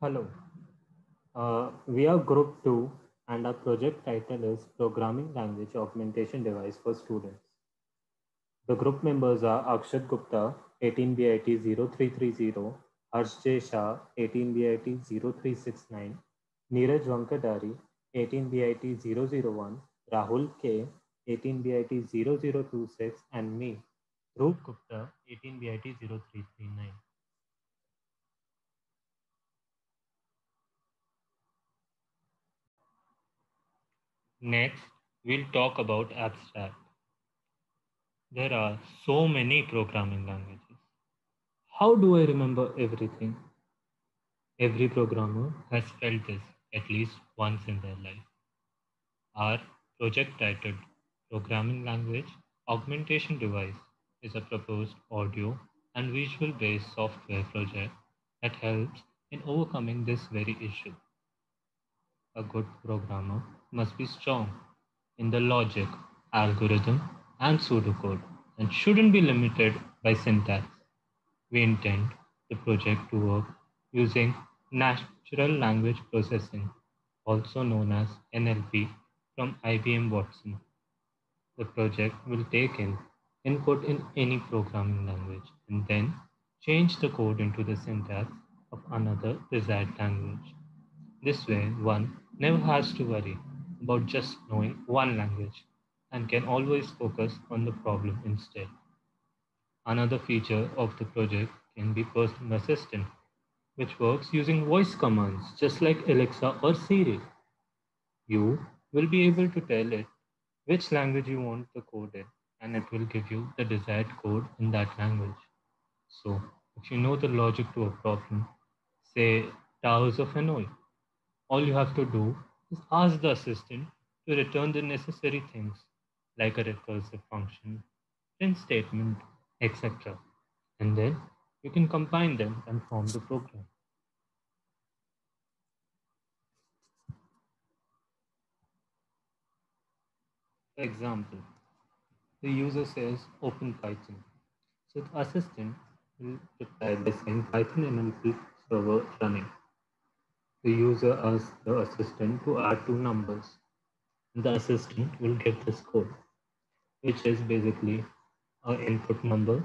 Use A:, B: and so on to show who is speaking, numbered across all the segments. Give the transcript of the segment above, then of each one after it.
A: Hello, we are Group 2 and our project title is Programming Language Augmentation Device for Students. The group members are Akshat Gupta, 18BIT0330, Harsh J. Shah, 18BIT0369, Neeraj Vankadari, 18BIT001, Rahul K, 18BIT0026, and me, Dhruv Gupta, 18BIT0339. Next, we'll talk about abstract. There are so many programming languages. How do I remember everything? Every programmer has felt this at least once in their life. Our project titled Programming Language Augmentation Device is a proposed audio and visual based software project that helps in overcoming this very issue. A good programmer must be strong in the logic, algorithm, and pseudocode and shouldn't be limited by syntax. We intend the project to work using natural language processing, also known as NLP, from IBM Watson. The project will take in input in any programming language and then change the code into the syntax of another desired language. This way, one never has to worry about just knowing one language and can always focus on the problem instead. Another feature of the project can be personal assistant, which works using voice commands just like Alexa or Siri. You will be able to tell it which language you want the code in, and it will give you the desired code in that language. So, if you know the logic to a problem, say towers of Hanoi, all you have to do is ask the assistant to return the necessary things like a recursive function, print statement, etc. And then you can combine them and form the program. For example, the user says open Python. So the assistant will reply by saying Python NLP server running. The user asks the assistant to add two numbers. The assistant will give this code, which is basically an input number,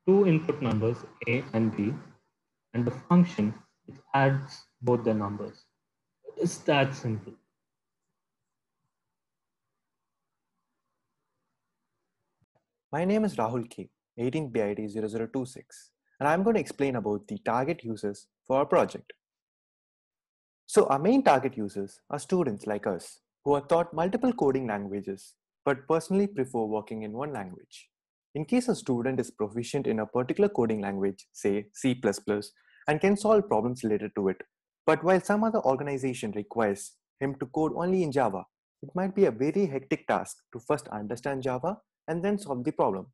A: two input numbers A and B, and the function which adds both the numbers. It's that simple.
B: My name is Rahul K, 18BIT0026, and I'm going to explain about the target users for our project. So our main target users are students like us who are taught multiple coding languages but personally prefer working in one language. In case a student is proficient in a particular coding language, say C++, and can solve problems related to it, but while some other organization requires him to code only in Java, it might be a very hectic task to first understand Java and then solve the problem.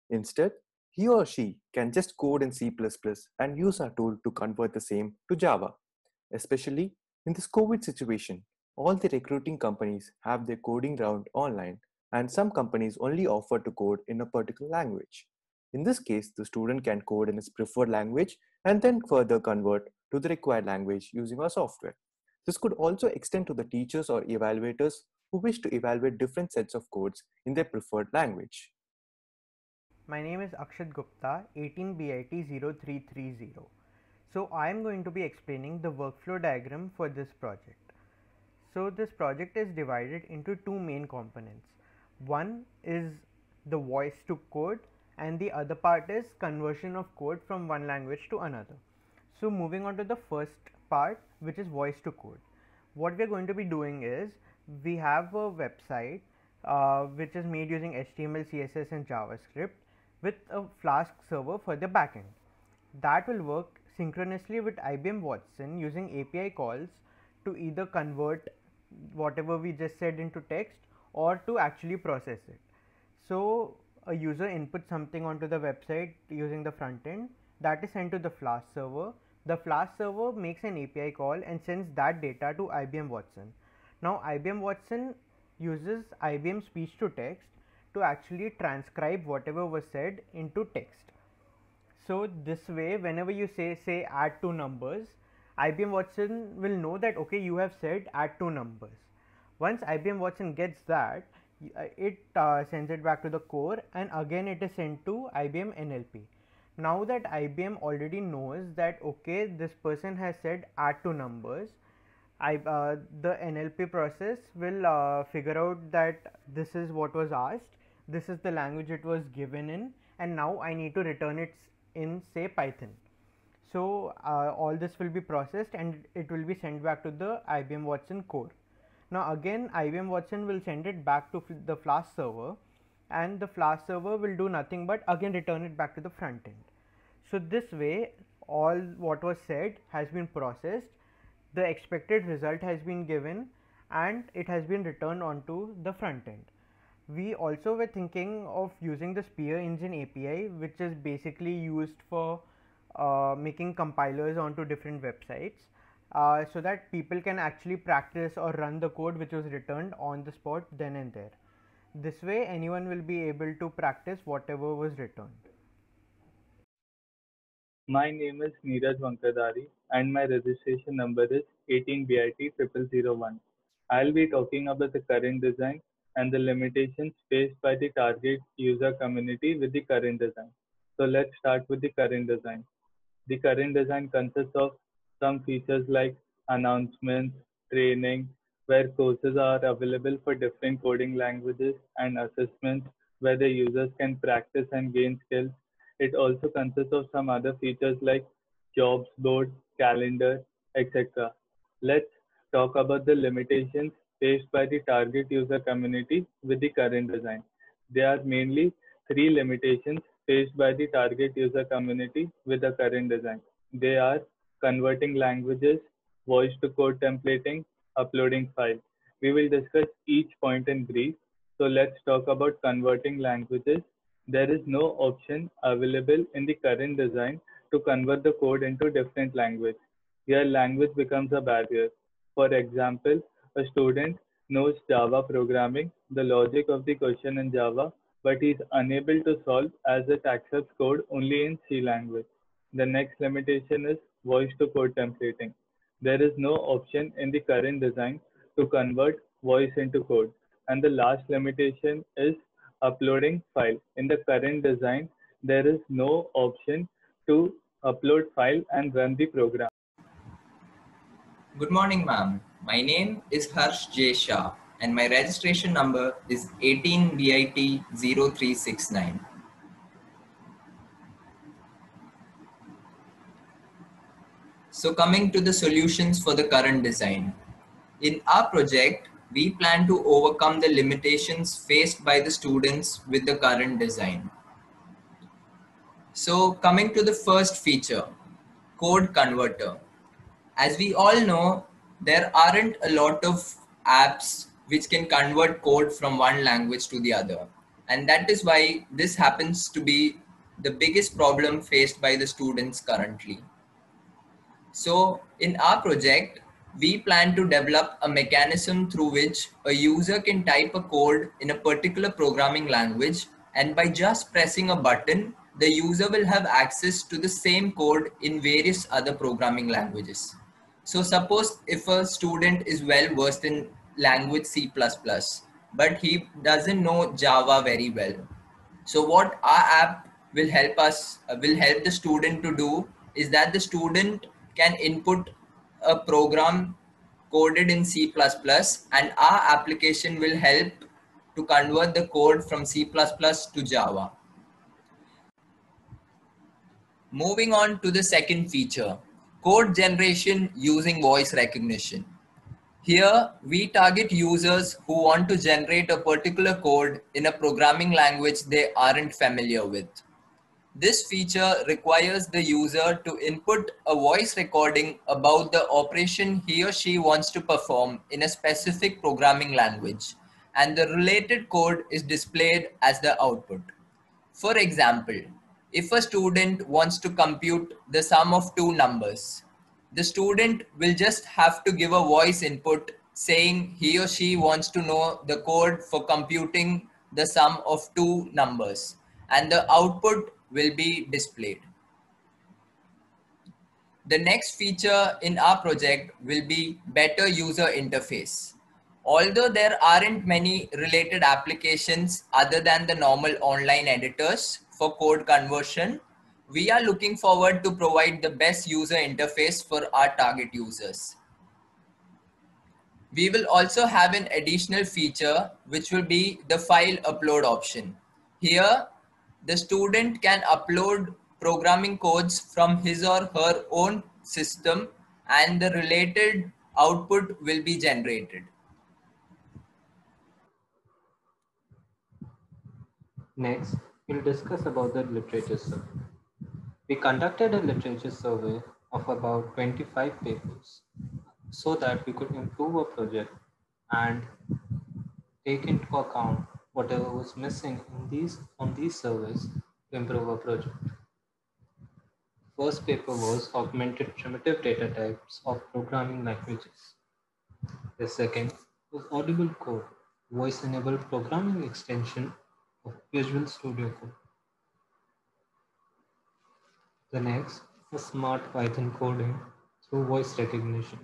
B: Instead, he or she can just code in C++ and use our tool to convert the same to Java. Especially in this COVID situation, all the recruiting companies have their coding round online, and some companies only offer to code in a particular language. In this case, the student can code in his preferred language and then further convert to the required language using our software. This could also extend to the teachers or evaluators who wish to evaluate different sets of codes in their preferred language.
C: My name is Akshat Gupta, 18BIT0330. So I am going to be explaining the workflow diagram for this project. So this project is divided into two main components. One is the voice to code and the other part is conversion of code from one language to another. So moving on to the first part, which is voice to code. What we are going to be doing is we have a website which is made using HTML, CSS and JavaScript with a Flask server for the backend. That will work synchronously with IBM Watson using API calls to either convert whatever we just said into text or to actually process it. So a user inputs something onto the website using the front end that is sent to the Flask server. The Flask server makes an API call and sends that data to IBM Watson. Now IBM Watson uses IBM speech to text to actually transcribe whatever was said into text. So this way, whenever you say add two numbers, IBM Watson will know that okay, you have said add two numbers. Once IBM Watson gets that, it sends it back to the core, and again it is sent to IBM NLP. Now that IBM already knows that okay, this person has said add two numbers, the NLP process will figure out that this is what was asked, this is the language it was given in, and now I need to return it in say Python. So all this will be processed and it will be sent back to the IBM Watson core. Now again IBM Watson will send it back to the Flask server, and the Flask server will do nothing but again return it back to the front end. So this way all what was said has been processed, the expected result has been given, and it has been returned onto the front end. We also were thinking of using the Spear Engine API, which is basically used for making compilers onto different websites, so that people can actually practice or run the code which was returned on the spot then and there. This way anyone will be able to practice whatever was returned.
D: My name is Neeraj Vankadari and my registration number is 18BIT0001. I'll be talking about the current design and the limitations faced by the target user community with the current design. So let's start with the current design. The current design consists of some features like announcements, training, where courses are available for different coding languages, and assessments where the users can practice and gain skills. It also consists of some other features like jobs board, calendar, etc. Let's talk about the limitations faced by the target user community with the current design. There are mainly three limitations faced by the target user community with the current design. They are converting languages, voice to code templating, uploading files. We will discuss each point in brief. So let's talk about converting languages. There is no option available in the current design to convert the code into different language. Here language becomes a barrier. For example, a student knows Java programming, the logic of the question in Java, but he is unable to solve as it accepts code only in C language. The next limitation is voice to code templating. There is no option in the current design to convert voice into code. And the last limitation is uploading file. In the current design, there is no option to upload file and run the program.
E: Good morning, ma'am. My name is Harsh J. Shah and my registration number is 18BIT0369. So coming to the solutions for the current design. In our project, we plan to overcome the limitations faced by the students with the current design. So coming to the first feature, code converter. As we all know, there aren't a lot of apps which can convert code from one language to the other. And that is why this happens to be the biggest problem faced by the students currently. So in our project, we plan to develop a mechanism through which a user can type a code in a particular programming language, and by just pressing a button, the user will have access to the same code in various other programming languages. So suppose if a student is well versed in language C++, but he doesn't know Java very well. So what our app will help the student to do is that the student can input a program coded in C++ and our application will help to convert the code from C++ to Java. Moving on to the second feature, code generation using voice recognition. Here, we target users who want to generate a particular code in a programming language they aren't familiar with. This feature requires the user to input a voice recording about the operation he or she wants to perform in a specific programming language, and the related code is displayed as the output. For example, if a student wants to compute the sum of two numbers, the student will just have to give a voice input saying he or she wants to know the code for computing the sum of two numbers, and the output will be displayed. The next feature in our project will be better user interface. Although there aren't many related applications other than the normal online editors for code conversion, we are looking forward to provide the best user interface for our target users. We will also have an additional feature which will be the file upload option. Here, the student can upload programming codes from his or her own system and the related output will be generated.
A: Next, we'll discuss about the literature survey. We conducted a literature survey of about 25 papers so that we could improve our project and take into account whatever was missing in these surveys to improve our project. First paper was augmented primitive data types of programming languages. The second was audible code, voice-enabled programming extension of Visual Studio Code. The next was smart Python coding through voice recognition.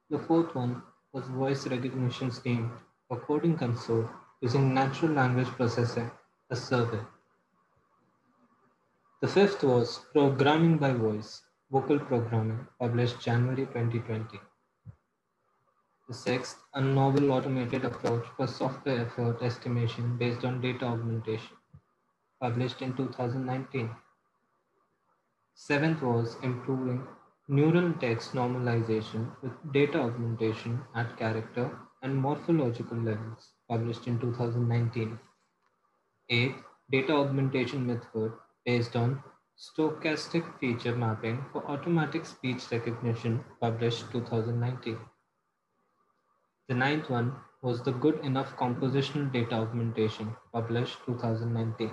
A: The fourth one was voice recognition scheme for coding console using natural language processing, a survey. The fifth was programming by voice, vocal programming, published January 2020. The sixth, a novel automated approach for software effort estimation based on data augmentation, published in 2019. Seventh was improving neural text normalization with data augmentation at character and morphological levels, published in 2019. Eighth, data augmentation method based on stochastic feature mapping for automatic speech recognition, published 2019. The ninth one was the good enough compositional data augmentation, published 2019.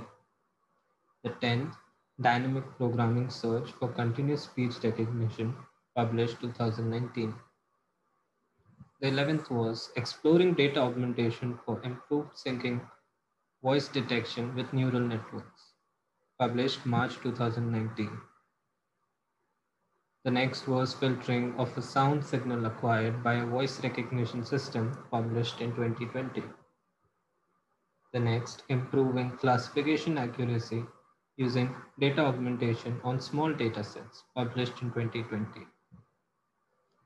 A: The 10th, dynamic programming search for continuous speech recognition, published 2019. The 11th was exploring data augmentation for improved syncing voice detection with neural networks, published March 2019. The next was filtering of a sound signal acquired by a voice recognition system, published in 2020. The next, improving classification accuracy using data augmentation on small datasets, published in 2020.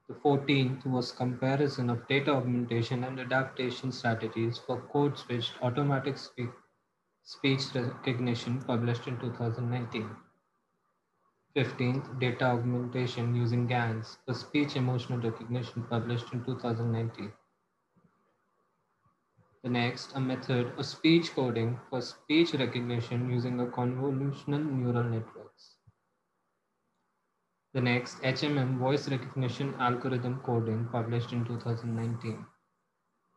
A: The 14th was comparison of data augmentation and adaptation strategies for code-switched automatic speech recognition, published in 2019. 15th, data augmentation using GANs for speech emotional recognition, published in 2019. The next, a method of speech coding for speech recognition using a convolutional neural networks. The next, HMM voice recognition algorithm coding, published in 2019.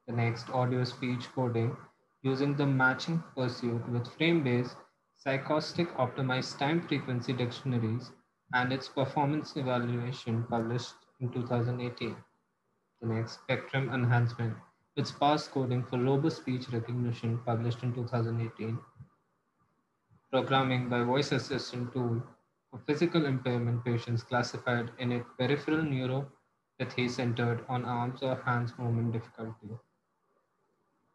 A: The next, audio speech coding using the matching pursuit with frame-based stochastic optimized time frequency dictionaries and its performance evaluation, published in 2018. The next, spectrum enhancement with sparse coding for robust speech recognition, published in 2018. Programming by voice assistant tool for physical impairment patients classified in a peripheral neuropathy centered on arms or hands movement difficulty.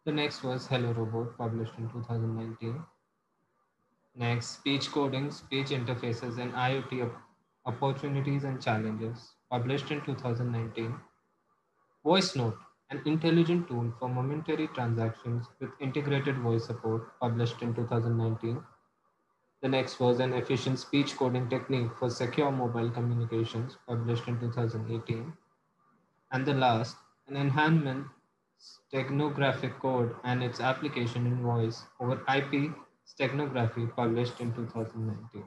A: The next was Hello Robot, published in 2019. Next, speech coding, speech interfaces, and IoT opportunities and challenges, published in 2019. Voice Note, an intelligent tool for momentary transactions with integrated voice support, published in 2019. The next was an efficient speech coding technique for secure mobile communications, published in 2018. And the last, an enhancement steganographic code and its application in voice over IP steganography, published in 2019.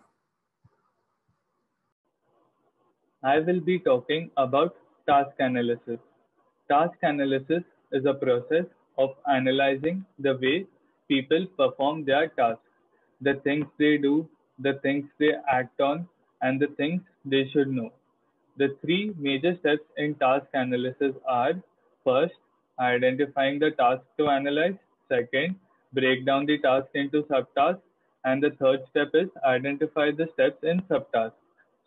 D: I will be talking about task analysis. Task analysis is a process of analyzing the way people perform their tasks, the things they do, the things they act on, and the things they should know. The three major steps in task analysis are: first, identifying the task to analyze; second, break down the task into subtasks; and the third step is identify the steps in subtasks.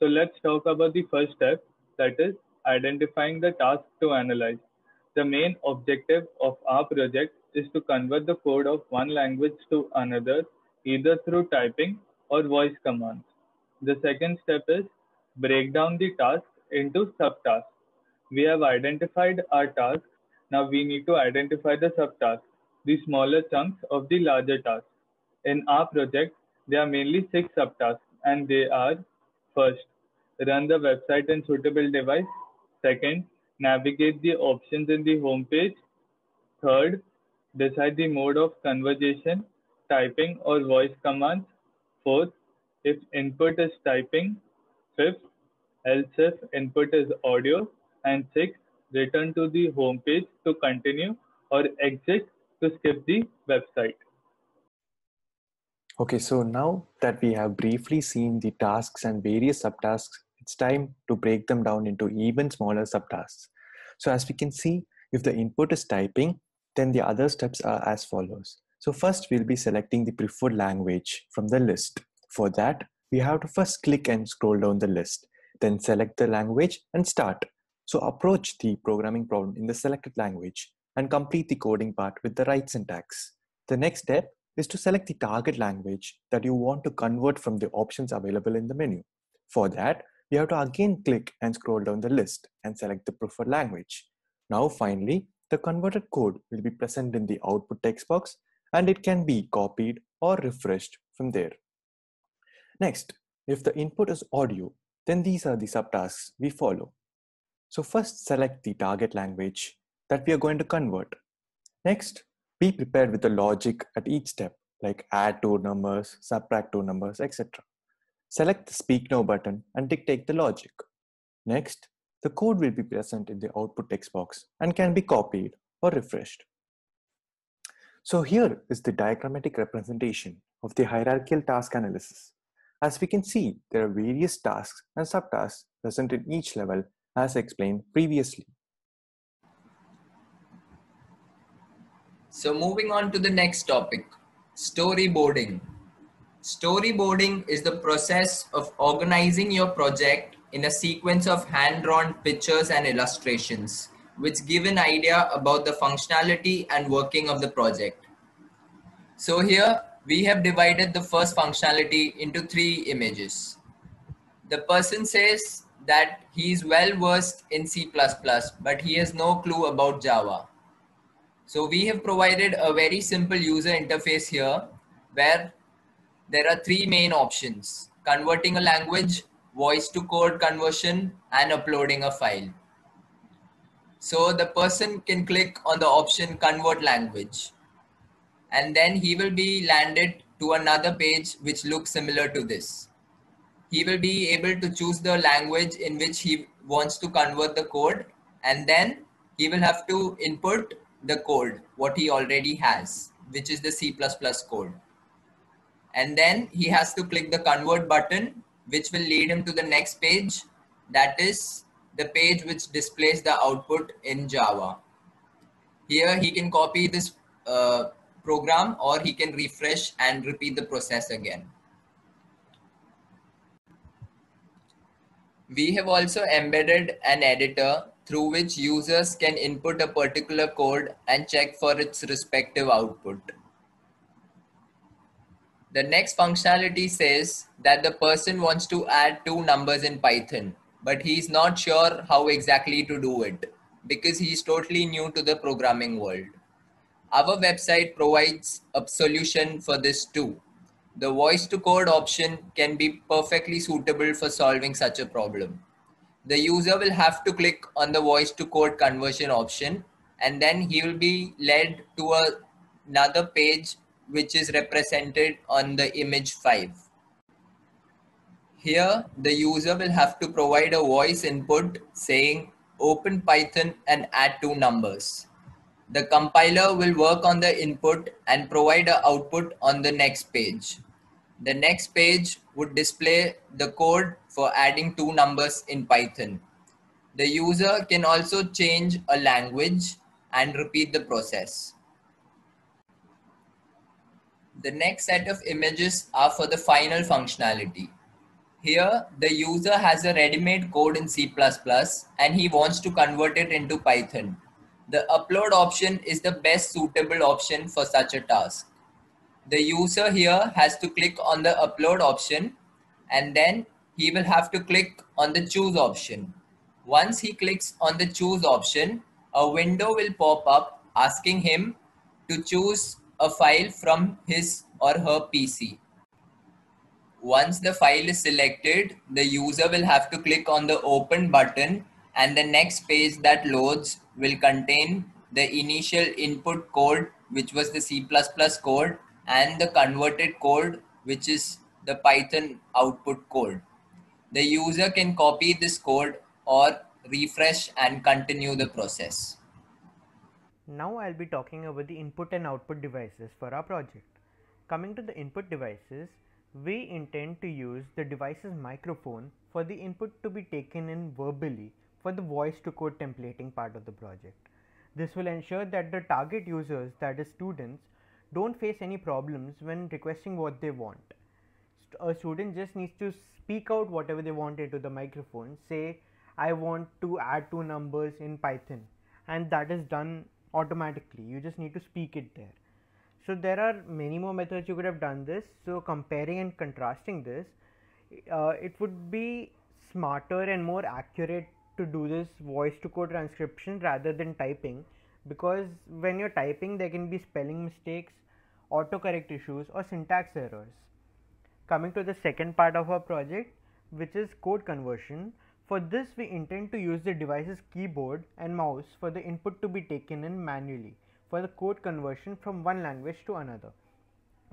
D: So let's talk about the first step, that is identifying the task to analyze. The main objective of our project is to convert the code of one language to another, either through typing or voice commands. The second step is break down the task into subtasks. We have identified our tasks. Now we need to identify the subtasks, the smaller chunks of the larger task. In our project, there are mainly 6 subtasks, and they are: first, run the website in suitable device; second, navigate the options in the home page; third, decide the mode of conversation, typing or voice commands; fourth, if input is typing; fifth, else if input is audio; and sixth, return to the home page to continue or exit to skip the website.
B: Okay, so now that we have briefly seen the tasks and various subtasks, it's time to break them down into even smaller subtasks. So as we can see, if the input is typing, then the other steps are as follows. So first we'll be selecting the preferred language from the list. For that, we have to first click and scroll down the list, then select the language and start. So approach the programming problem in the selected language and complete the coding part with the right syntax. The next step is to select the target language that you want to convert from the options available in the menu. For that, you have to again click and scroll down the list and select the preferred language. Now finally, the converted code will be present in the output text box and it can be copied or refreshed from there. Next, if the input is audio, then these are the subtasks we follow. So first select the target language that we are going to convert. Next, be prepared with the logic at each step, like add two numbers, subtract two numbers, etc. Select the Speak Now button and dictate the logic. Next, the code will be present in the output text box and can be copied or refreshed. So here is the diagrammatic representation of the hierarchical task analysis. As we can see, there are various tasks and subtasks present in each level as explained previously.
E: So moving on to the next topic, storyboarding. Storyboarding is the process of organizing your project in a sequence of hand-drawn pictures and illustrations, which give an idea about the functionality and working of the project. So here we have divided the first functionality into 3 images. The person says that he is well versed in C++, but he has no clue about Java. So we have provided a very simple user interface here where there are 3 main options: converting a language, voice to code conversion, and uploading a file. So the person can click on the option convert language, and then he will be landed to another page which looks similar to this. He will be able to choose the language in which he wants to convert the code, and then he will have to input the code, what he already has, which is the C++ code. And then he has to click the convert button, which will lead him to the next page. That is the page which displays the output in Java. Here he can copy this program, or he can refresh and repeat the process again. We have also embedded an editor through which users can input a particular code and check for its respective output. The next functionality says that the person wants to add 2 numbers in Python, but he's not sure how exactly to do it because he's totally new to the programming world. Our website provides a solution for this too. The voice to code option can be perfectly suitable for solving such a problem. The user will have to click on the voice to code conversion option, and then he will be led to another page which is represented on the image 5. Here, the user will have to provide a voice input saying open Python and add 2 numbers. The compiler will work on the input and provide an output on the next page. The next page would display the code for adding 2 numbers in Python. The user can also change a language and repeat the process. The next set of images are for the final functionality. Here, the user has a ready-made code in C++ and he wants to convert it into Python. The upload option is the best suitable option for such a task. The user here has to click on the upload option and then he will have to click on the choose option. Once he clicks on the choose option, a window will pop up asking him to choose a file from his or her PC. Once the file is selected, the user will have to click on the open button and the next page that loads will contain the initial input code, which was the C++ code, and the converted code, which is the Python output code. The user can copy this code or refresh and continue the process.
C: Now I'll be talking about the input and output devices for our project. Coming to the input devices, we intend to use the device's microphone for the input to be taken in verbally for the voice to code templating part of the project. This will ensure that the target users, that is students, don't face any problems when requesting what they want. A student just needs to speak out whatever they want into the microphone, say I want to add two numbers in Python, and that is done automatically. You just need to speak it there. So there are many more methods you could have done this. So comparing and contrasting this, it would be smarter and more accurate to do this voice to code transcription rather than typing, because when you're typing there can be spelling mistakes, autocorrect issues or syntax errors. Coming to the second part of our project, which is code conversion. For this we intend to use the device's keyboard and mouse for the input to be taken in manually for the code conversion from one language to another.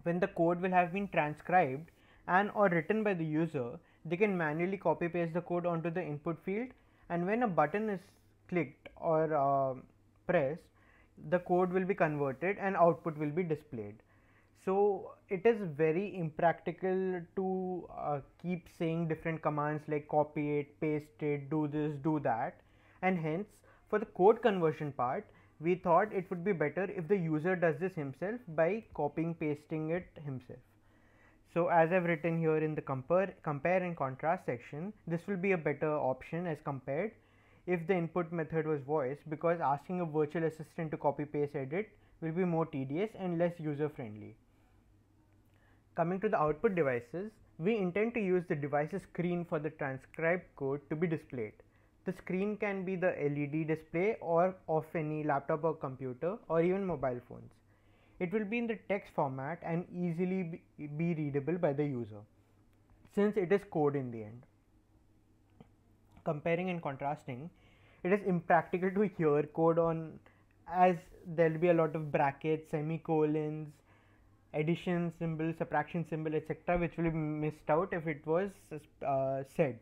C: When the code will have been transcribed and or written by the user, they can manually copy paste the code onto the input field, and when a button is clicked or pressed, the code will be converted and output will be displayed. So it is very impractical to keep saying different commands like copy it, paste it, do this, do that, and hence for the code conversion part we thought it would be better if the user does this himself by copying pasting it himself. So as I've written here in the compare and contrast section, this will be a better option as compared if the input method was voice, because asking a virtual assistant to copy paste edit will be more tedious and less user friendly. Coming to the output devices, we intend to use the device's screen for the transcribed code to be displayed. The screen can be the LED display or of any laptop or computer or even mobile phones. It will be in the text format and easily be readable by the user, since it is code in the end. Comparing and contrasting, it is impractical to hear code on, as there will be a lot of brackets, semicolons, addition symbol, subtraction symbol, etc., which will be missed out if it was said.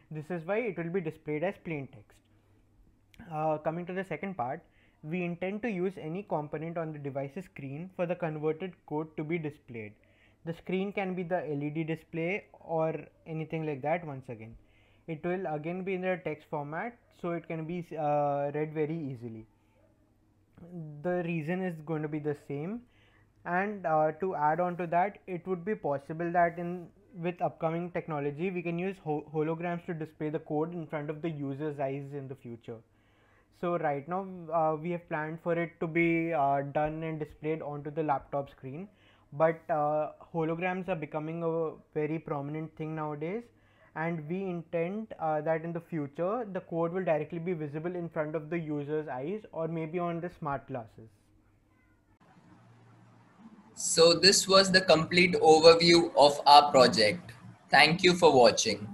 C: This is why it will be displayed as plain text. Coming to the second part, we intend to use any component on the device's screen for the converted code to be displayed. The screen can be the LED display or anything like that. Once again, it will again be in the text format, so it can be read very easily. The reason is going to be the same, and to add on to that, it would be possible that with upcoming technology we can use holograms to display the code in front of the user's eyes in the future. So right now we have planned for it to be done and displayed onto the laptop screen, but holograms are becoming a very prominent thing nowadays, and we intend that in the future the code will directly be visible in front of the user's eyes or maybe on the smart glasses.
E: So this was the complete overview of our project. Thank you for watching.